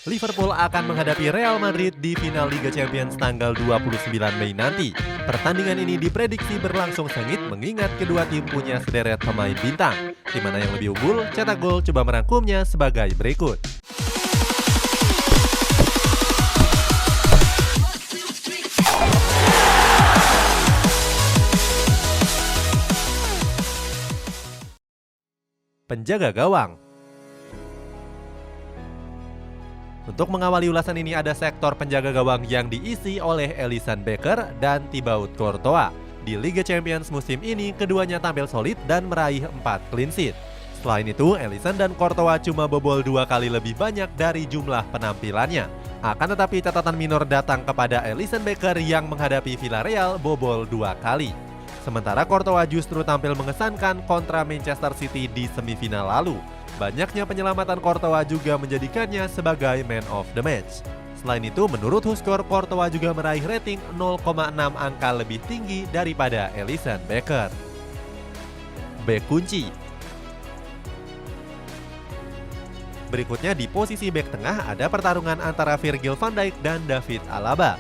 Liverpool akan menghadapi Real Madrid di final Liga Champions tanggal 29 Mei nanti. Pertandingan ini diprediksi berlangsung sengit mengingat kedua tim punya sederet pemain bintang. Tim mana yang lebih unggul, cetak gol, coba merangkumnya sebagai berikut. Penjaga gawang. Untuk mengawali ulasan ini ada sektor penjaga gawang yang diisi oleh Alisson Becker dan Thibaut Courtois. Di Liga Champions musim ini, keduanya tampil solid dan meraih 4 clean sheet. Selain itu, Alisson dan Courtois cuma bobol 2 kali lebih banyak dari jumlah penampilannya. Akan tetapi catatan minor datang kepada Alisson Becker yang menghadapi Villarreal bobol 2 kali. Sementara Courtois justru tampil mengesankan kontra Manchester City di semifinal lalu. Banyaknya penyelamatan Courtois juga menjadikannya sebagai man of the match. Selain itu, menurut Huskor, Courtois juga meraih rating 0,6 angka lebih tinggi daripada Alisson Becker. Bek kunci. Berikutnya di posisi bek tengah ada pertarungan antara Virgil van Dijk dan David Alaba.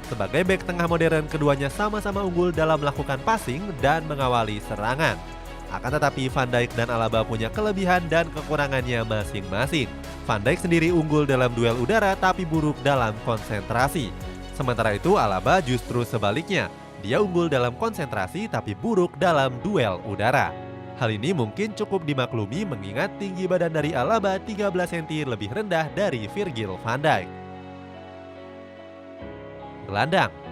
Sebagai bek tengah modern, keduanya sama-sama unggul dalam melakukan passing dan mengawali serangan. Akan tetapi Van Dijk dan Alaba punya kelebihan dan kekurangannya masing-masing. Van Dijk sendiri unggul dalam duel udara tapi buruk dalam konsentrasi. Sementara itu Alaba justru sebaliknya. Dia unggul dalam konsentrasi tapi buruk dalam duel udara. Hal ini mungkin cukup dimaklumi mengingat tinggi badan dari Alaba 13 cm lebih rendah dari Virgil van Dijk. Gelandang.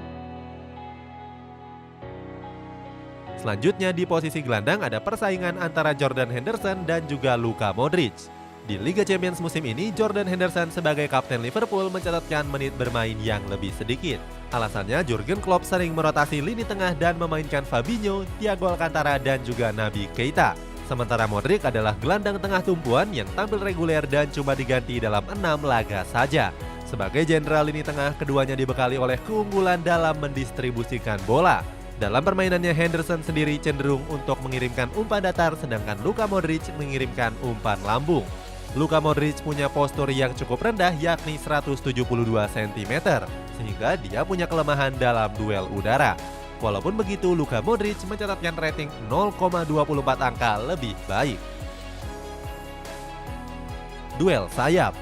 Selanjutnya di posisi gelandang ada persaingan antara Jordan Henderson dan juga Luka Modric. Di Liga Champions musim ini, Jordan Henderson sebagai kapten Liverpool mencatatkan menit bermain yang lebih sedikit. Alasannya Jurgen Klopp sering merotasi lini tengah dan memainkan Fabinho, Thiago Alcantara dan juga Naby Keita. Sementara Modric adalah gelandang tengah tumpuan yang tampil reguler dan cuma diganti dalam 6 laga saja. Sebagai jenderal lini tengah, keduanya dibekali oleh keunggulan dalam mendistribusikan bola. Dalam permainannya, Henderson sendiri cenderung untuk mengirimkan umpan datar, sedangkan Luka Modric mengirimkan umpan lambung. Luka Modric punya postur yang cukup rendah yakni 172 cm, sehingga dia punya kelemahan dalam duel udara. Walaupun begitu, Luka Modric mencatatkan rating 0,24 angka lebih baik. Duel sayap.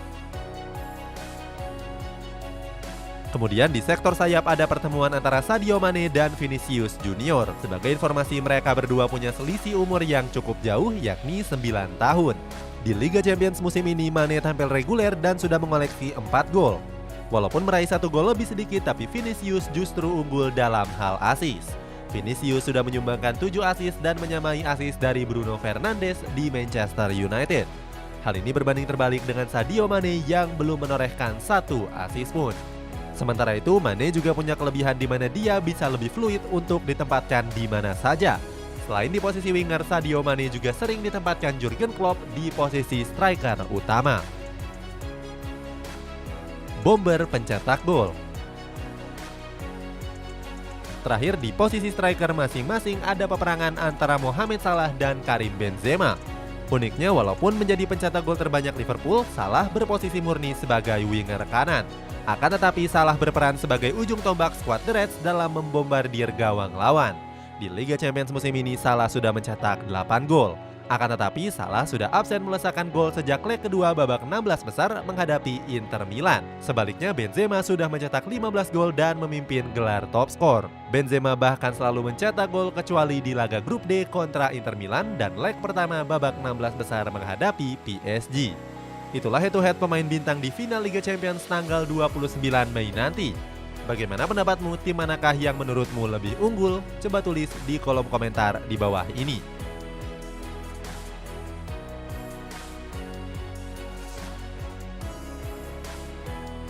Kemudian di sektor sayap ada pertemuan antara Sadio Mane dan Vinicius Junior. Sebagai informasi, mereka berdua punya selisih umur yang cukup jauh yakni 9 tahun. Di Liga Champions musim ini, Mane tampil reguler dan sudah mengoleksi 4 gol. Walaupun meraih 1 gol lebih sedikit, tapi Vinicius justru unggul dalam hal assist. Vinicius sudah menyumbangkan 7 assist dan menyamai assist dari Bruno Fernandes di Manchester United. Hal ini berbanding terbalik dengan Sadio Mane yang belum menorehkan 1 assist pun. Sementara itu, Mane juga punya kelebihan di mana dia bisa lebih fluid untuk ditempatkan di mana saja. Selain di posisi winger, Sadio Mane juga sering ditempatkan Jurgen Klopp di posisi striker utama. Bomber pencetak gol. Terakhir di posisi striker masing-masing ada peperangan antara Mohamed Salah dan Karim Benzema. Uniknya, walaupun menjadi pencetak gol terbanyak Liverpool, Salah berposisi murni sebagai winger kanan. Akan tetapi Salah berperan sebagai ujung tombak skuad The Reds dalam membombardir gawang lawan. Di Liga Champions musim ini Salah sudah mencetak 8 gol. Akan tetapi Salah sudah absen melesakkan gol sejak leg kedua babak 16 besar menghadapi Inter Milan. Sebaliknya Benzema sudah mencetak 15 gol dan memimpin gelar top skor. Benzema bahkan selalu mencetak gol kecuali di laga grup D kontra Inter Milan dan leg pertama babak 16 besar menghadapi PSG. Itulah head-to-head pemain bintang di final Liga Champions tanggal 29 Mei nanti. Bagaimana pendapatmu? Tim manakah yang menurutmu lebih unggul? Coba tulis di kolom komentar di bawah ini.